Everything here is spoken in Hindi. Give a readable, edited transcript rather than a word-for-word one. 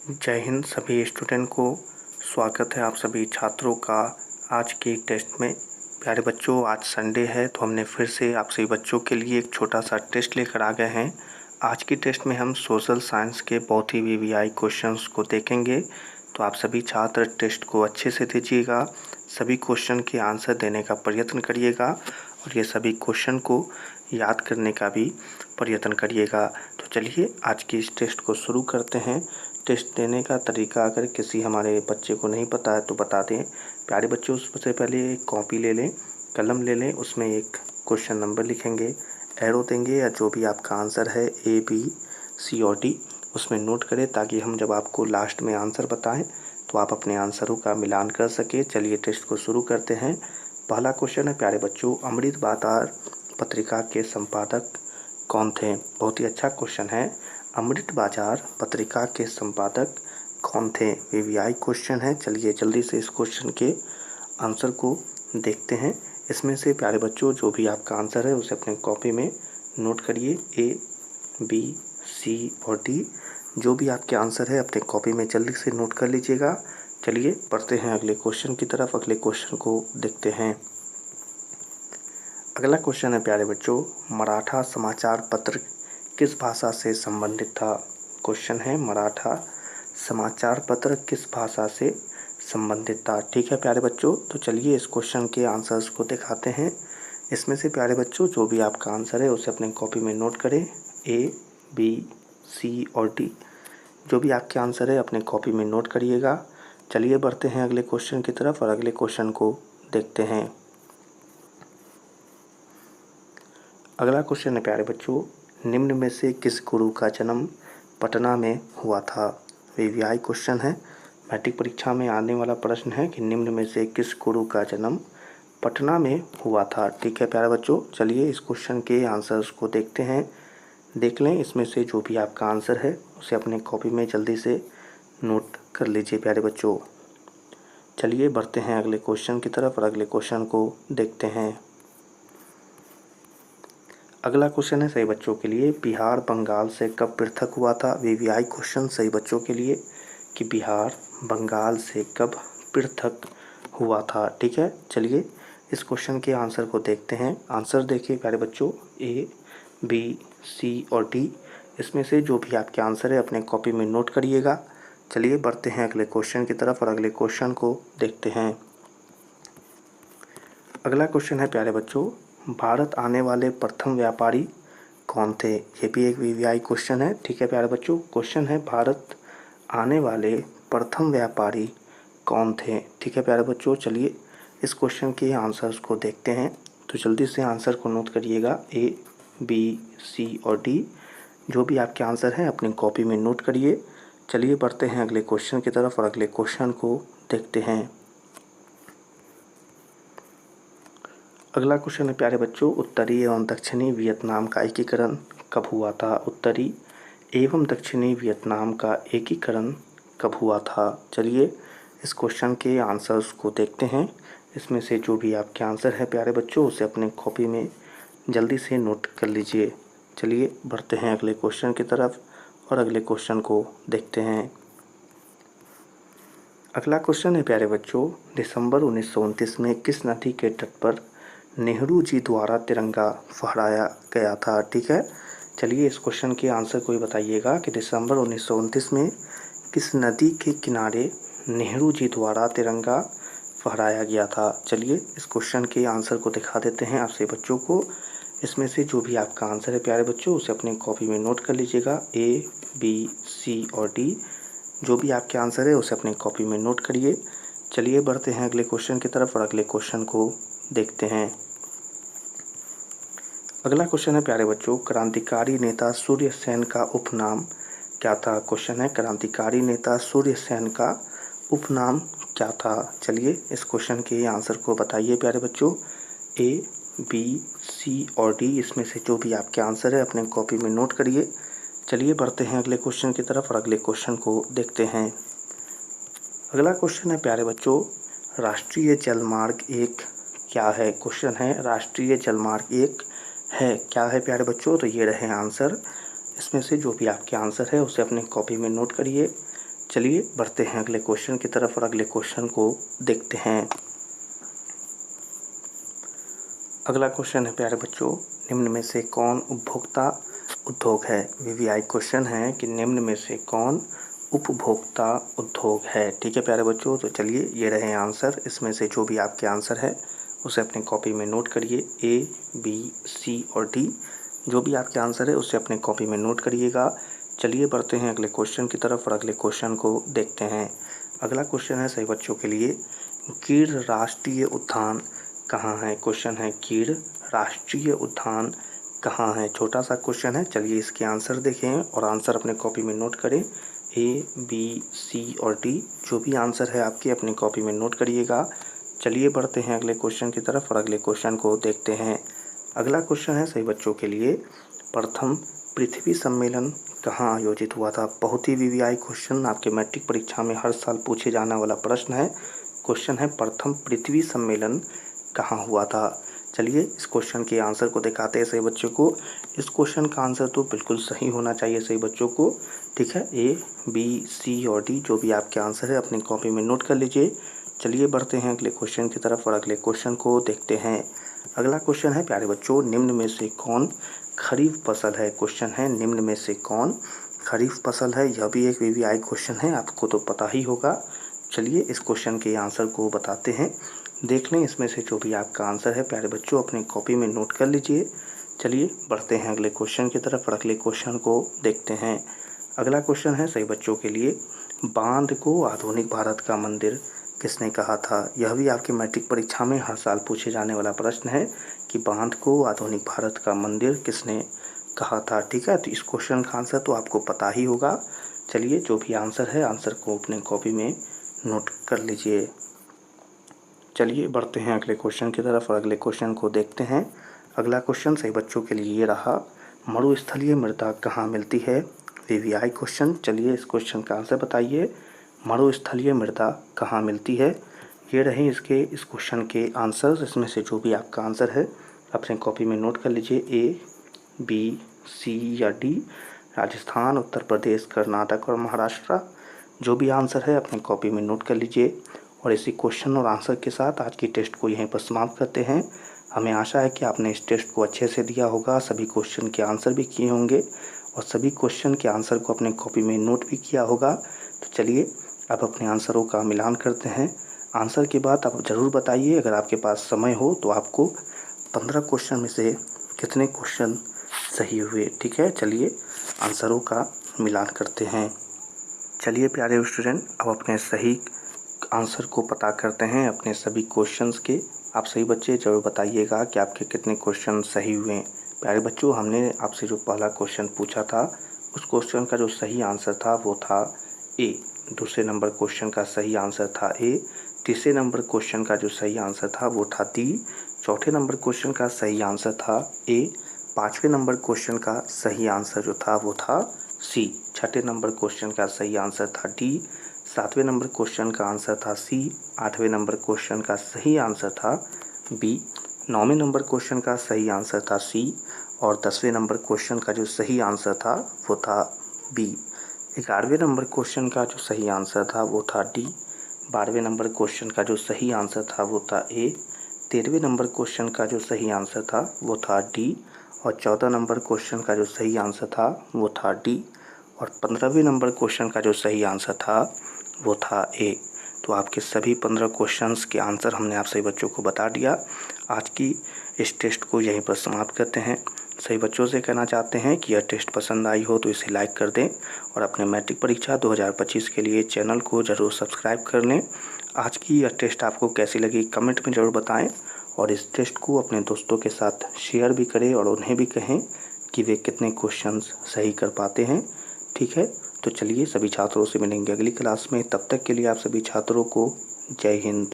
जय हिंद सभी स्टूडेंट को। स्वागत है आप सभी छात्रों का आज के टेस्ट में। प्यारे बच्चों, आज संडे है तो हमने फिर से आप सभी बच्चों के लिए एक छोटा सा टेस्ट लेकर आ गए हैं। आज की टेस्ट में हम सोशल साइंस के बहुत ही वीवीआई क्वेश्चंस को देखेंगे। तो आप सभी छात्र टेस्ट को अच्छे से दीजिएगा, सभी क्वेश्चन के आंसर देने का प्रयत्न करिएगा और ये सभी क्वेश्चन को याद करने का भी प्रयत्न करिएगा। तो चलिए आज की इस टेस्ट को शुरू करते हैं। टेस्ट देने का तरीका अगर किसी हमारे बच्चे को नहीं पता है तो बता दें। प्यारे बच्चों, सबसे पहले एक कॉपी ले लें, कलम ले लें, उसमें एक क्वेश्चन नंबर लिखेंगे, एरो देंगे या जो भी आपका आंसर है ABCD उसमें नोट करें ताकि हम जब आपको लास्ट में आंसर बताएं तो आप अपने आंसरों का मिलान कर सके। चलिए टेस्ट को शुरू करते हैं। पहला क्वेश्चन है प्यारे बच्चों, अमृत बाजार पत्रिका के संपादक कौन थे? बहुत ही अच्छा क्वेश्चन है। अमृत बाजार पत्रिका के संपादक कौन थे? वीवीआई क्वेश्चन है। चलिए जल्दी से इस क्वेश्चन के आंसर को देखते हैं। इसमें से प्यारे बच्चों जो भी आपका आंसर है उसे अपने कॉपी में नोट करिए, A, B, C और D। जो भी आपके आंसर है अपने कॉपी में जल्दी से नोट कर लीजिएगा। चलिए पढ़ते हैं अगले क्वेश्चन की तरफ। अगले क्वेश्चन को देखते हैं। अगला क्वेश्चन है प्यारे बच्चों, मराठा समाचार पत्र किस भाषा से संबंधित था? क्वेश्चन है मराठा समाचार पत्र किस भाषा से संबंधित था? ठीक है प्यारे बच्चों, तो चलिए इस क्वेश्चन के आंसर्स को दिखाते हैं। इसमें से प्यारे बच्चों जो भी आपका आंसर है उसे अपने कॉपी में नोट करें, A, B, C और D। जो भी आपके आंसर है अपने कॉपी में नोट करिएगा। चलिए बढ़ते हैं अगले क्वेश्चन की तरफ और अगले क्वेश्चन को देखते हैं। अगला क्वेश्चन है प्यारे बच्चों, निम्न में से किस गुरु का जन्म पटना में हुआ था? वीवीआई क्वेश्चन है, मैट्रिक परीक्षा में आने वाला प्रश्न है कि निम्न में से किस गुरु का जन्म पटना में हुआ था। ठीक है प्यारे बच्चों, चलिए इस क्वेश्चन के आंसर्स को देखते हैं। देख लें, इसमें से जो भी आपका आंसर है उसे अपने कॉपी में जल्दी से नोट कर लीजिए प्यारे बच्चों। चलिए बढ़ते हैं अगले क्वेश्चन की तरफ और अगले क्वेश्चन को देखते हैं। अगला क्वेश्चन है सही बच्चों के लिए, बिहार बंगाल से कब पृथक हुआ था? वीवीआई क्वेश्चन सही बच्चों के लिए कि बिहार बंगाल से कब पृथक हुआ था। ठीक है, चलिए इस क्वेश्चन के आंसर को देखते हैं। आंसर देखिए प्यारे बच्चों, A, B, C और D। इसमें से जो भी आपके आंसर है अपने कॉपी में नोट करिएगा। चलिए बढ़ते हैं अगले क्वेश्चन की तरफ और अगले क्वेश्चन को देखते हैं। अगला क्वेश्चन है प्यारे बच्चों, भारत आने वाले प्रथम व्यापारी कौन थे? ये भी एक वीवीआई क्वेश्चन है। ठीक है प्यारे बच्चों, क्वेश्चन है भारत आने वाले प्रथम व्यापारी कौन थे? ठीक है प्यारे बच्चों, चलिए इस क्वेश्चन के आंसर्स को देखते हैं। तो जल्दी से आंसर को नोट करिएगा, A, B, C और D। जो भी आपके आंसर हैं अपनी कॉपी में नोट करिए। चलिए बढ़ते हैं अगले क्वेश्चन की तरफ और अगले क्वेश्चन को देखते हैं। अगला क्वेश्चन है प्यारे बच्चों, उत्तरी एवं दक्षिणी वियतनाम का एकीकरण कब हुआ था? उत्तरी एवं दक्षिणी वियतनाम का एकीकरण कब हुआ था? चलिए इस क्वेश्चन के आंसर्स को देखते हैं। इसमें से जो भी आपके आंसर है प्यारे बच्चों उसे अपने कॉपी में जल्दी से नोट कर लीजिए। चलिए बढ़ते हैं अगले क्वेश्चन की तरफ और अगले क्वेश्चन को देखते हैं। अगला क्वेश्चन है प्यारे बच्चों, दिसंबर 1929 में किस नदी के तट पर नेहरू जी द्वारा तिरंगा फहराया गया था? ठीक है, चलिए इस क्वेश्चन के आंसर को ही बताइएगा कि दिसंबर 1929 में किस नदी के किनारे नेहरू जी द्वारा तिरंगा फहराया गया था? चलिए इस क्वेश्चन के आंसर को दिखा देते हैं आपसे बच्चों को। इसमें से जो भी आपका आंसर है प्यारे बच्चों उसे अपने कॉपी में नोट कर लीजिएगा, A, B, C और D। जो भी आपके आंसर है उसे अपने कॉपी में नोट करिए। चलिए बढ़ते हैं अगले क्वेश्चन की तरफ और अगले क्वेश्चन को देखते हैं। अगला क्वेश्चन है प्यारे बच्चों, क्रांतिकारी नेता सूर्य सेन का उपनाम क्या था? क्वेश्चन है क्रांतिकारी नेता सूर्य सेन का उपनाम क्या था? चलिए इस क्वेश्चन के आंसर को बताइए प्यारे बच्चों, A, B, C और D। इसमें से जो भी आपके आंसर है अपने कॉपी में नोट करिए। चलिए बढ़ते हैं अगले क्वेश्चन की तरफ और अगले क्वेश्चन को देखते हैं। अगला क्वेश्चन है प्यारे बच्चों, राष्ट्रीय जलमार्ग 1 क्या है? क्वेश्चन है राष्ट्रीय जलमार्ग 1 है क्या है प्यारे बच्चों? तो ये रहे आंसर। इसमें से जो भी आपके आंसर है उसे अपने कॉपी में नोट करिए। चलिए बढ़ते हैं अगले क्वेश्चन की तरफ और अगले क्वेश्चन को देखते हैं। अगला क्वेश्चन है प्यारे बच्चों, निम्न में से कौन उपभोक्ता उद्योग है। वीवीआई क्वेश्चन है कि निम्न में से कौन उपभोक्ता उद्योग है। ठीक है प्यारे बच्चों, तो चलिए ये रहे आंसर। इसमें से जो भी आपके आंसर है उसे अपनी कॉपी में नोट करिए। ए, बी, सी और डी जो भी आपके आंसर है उसे अपनी कॉपी में नोट करिएगा। चलिए बढ़ते हैं अगले क्वेश्चन की तरफ और अगले क्वेश्चन को देखते हैं। अगला क्वेश्चन है सही बच्चों के लिए, कीड़ राष्ट्रीय उद्यान कहाँ है। क्वेश्चन है कीड़ राष्ट्रीय उद्यान कहाँ है। छोटा सा क्वेश्चन है, चलिए इसके आंसर देखें और आंसर अपने कॉपी में नोट करें। ए, बी, सी और डी जो भी आंसर है आपके अपनी कॉपी में नोट करिएगा। चलिए बढ़ते हैं अगले क्वेश्चन की तरफ और अगले क्वेश्चन को देखते हैं। अगला क्वेश्चन है सही बच्चों के लिए, प्रथम पृथ्वी सम्मेलन कहाँ आयोजित हुआ था। बहुत ही वीवीआई क्वेश्चन आपके मैट्रिक परीक्षा में हर साल पूछे जाने वाला प्रश्न है। क्वेश्चन है प्रथम पृथ्वी सम्मेलन कहाँ हुआ था। चलिए इस क्वेश्चन के आंसर को दिखाते हैं सही बच्चों को। इस क्वेश्चन का आंसर तो बिल्कुल सही होना चाहिए सही बच्चों को। ठीक है, ए, बी, सी और डी जो भी आपके आंसर है अपनी कॉपी में नोट कर लीजिए। चलिए बढ़ते हैं अगले क्वेश्चन की तरफ और अगले क्वेश्चन को देखते हैं। अगला क्वेश्चन है प्यारे बच्चों, निम्न में से कौन खरीफ फसल है। क्वेश्चन है निम्न में से कौन खरीफ फसल है। यह भी एक वीवीआई क्वेश्चन है, आपको तो पता ही होगा। चलिए इस क्वेश्चन के आंसर को बताते हैं। देख लें इसमें से जो भी आपका आंसर है प्यारे बच्चों अपनी कॉपी में नोट कर लीजिए। चलिए बढ़ते हैं अगले क्वेश्चन की तरफ और अगले क्वेश्चन को देखते हैं। अगला क्वेश्चन है सही बच्चों के लिए, बांध को आधुनिक भारत का मंदिर किसने कहा था। यह भी आपके मैट्रिक परीक्षा में हर साल पूछे जाने वाला प्रश्न है कि बांध को आधुनिक भारत का मंदिर किसने कहा था। ठीक है, तो इस क्वेश्चन का आंसर तो आपको पता ही होगा। चलिए जो भी आंसर है आंसर को अपने कॉपी में नोट कर लीजिए। चलिए बढ़ते हैं अगले क्वेश्चन की तरफ और अगले क्वेश्चन को देखते हैं। अगला क्वेश्चन सही बच्चों के लिए ये रहा, मरुस्थलीय मृदा कहाँ मिलती है। VVI question. चलिए इस क्वेश्चन का आंसर बताइए, मरुस्थलीय मृदा कहाँ मिलती है। ये रहे इस क्वेश्चन के आंसर। इसमें से जो भी आपका आंसर है अपने कॉपी में नोट कर लीजिए। ए, बी, सी या डी राजस्थान, उत्तर प्रदेश, कर्नाटक और महाराष्ट्र जो भी आंसर है अपने कॉपी में नोट कर लीजिए। और इसी क्वेश्चन और आंसर के साथ आज की टेस्ट को यहीं पर समाप्त करते हैं। हमें आशा है कि आपने इस टेस्ट को अच्छे से दिया होगा, सभी क्वेश्चन के आंसर भी किए होंगे और सभी क्वेश्चन के आंसर को अपने कॉपी में नोट भी किया होगा। तो चलिए अब अपने आंसरों का मिलान करते हैं। आंसर के बाद आप ज़रूर बताइए, अगर आपके पास समय हो तो आपको 15 क्वेश्चन में से कितने क्वेश्चन सही हुए। ठीक है, चलिए आंसरों का मिलान करते हैं। चलिए प्यारे स्टूडेंट, अब अपने सही आंसर को पता करते हैं अपने सभी क्वेश्चंस के। आप सही बच्चे ज़रूर बताइएगा कि आपके कितने क्वेश्चन सही हुए। प्यारे बच्चों, हमने आपसे जो पहला क्वेश्चन पूछा था उस क्वेश्चन का जो सही आंसर था वो था ए। दूसरे नंबर क्वेश्चन का सही आंसर था ए। तीसरे नंबर क्वेश्चन का जो सही आंसर था वो था डी। चौथे नंबर क्वेश्चन का सही आंसर था ए। पाँचवें नंबर क्वेश्चन का सही आंसर जो था वो था सी। छठे नंबर क्वेश्चन का सही आंसर था डी। सातवें नंबर क्वेश्चन का आंसर था सी। आठवें नंबर क्वेश्चन का सही आंसर था बी। नौवें नंबर क्वेश्चन का सही आंसर था सी। और 10वें नंबर क्वेश्चन का जो सही आंसर था वो था बी। 11वें नंबर क्वेश्चन का जो सही आंसर था वो था डी। 12वें नंबर क्वेश्चन का जो सही आंसर था वो था ए। 13वें नंबर क्वेश्चन का जो सही आंसर था वो था डी। और 14 नंबर क्वेश्चन का जो सही आंसर था वो था डी। और 15वें नंबर क्वेश्चन का जो सही आंसर था वो था ए। तो आपके सभी 15 क्वेश्चंस के आंसर हमने आप सही बच्चों को बता दिया। आज की इस टेस्ट को यहीं पर समाप्त करते हैं। सही बच्चों से कहना चाहते हैं कि यह टेस्ट पसंद आई हो तो इसे लाइक कर दें और अपने मैट्रिक परीक्षा 2025 के लिए चैनल को ज़रूर सब्सक्राइब कर लें। आज की यह टेस्ट आपको कैसी लगी कमेंट में ज़रूर बताएं और इस टेस्ट को अपने दोस्तों के साथ शेयर भी करें और उन्हें भी कहें कि वे कितने क्वेश्चंस सही कर पाते हैं। ठीक है, तो चलिए सभी छात्रों से मिलेंगे अगली क्लास में। तब तक के लिए आप सभी छात्रों को जय हिंद।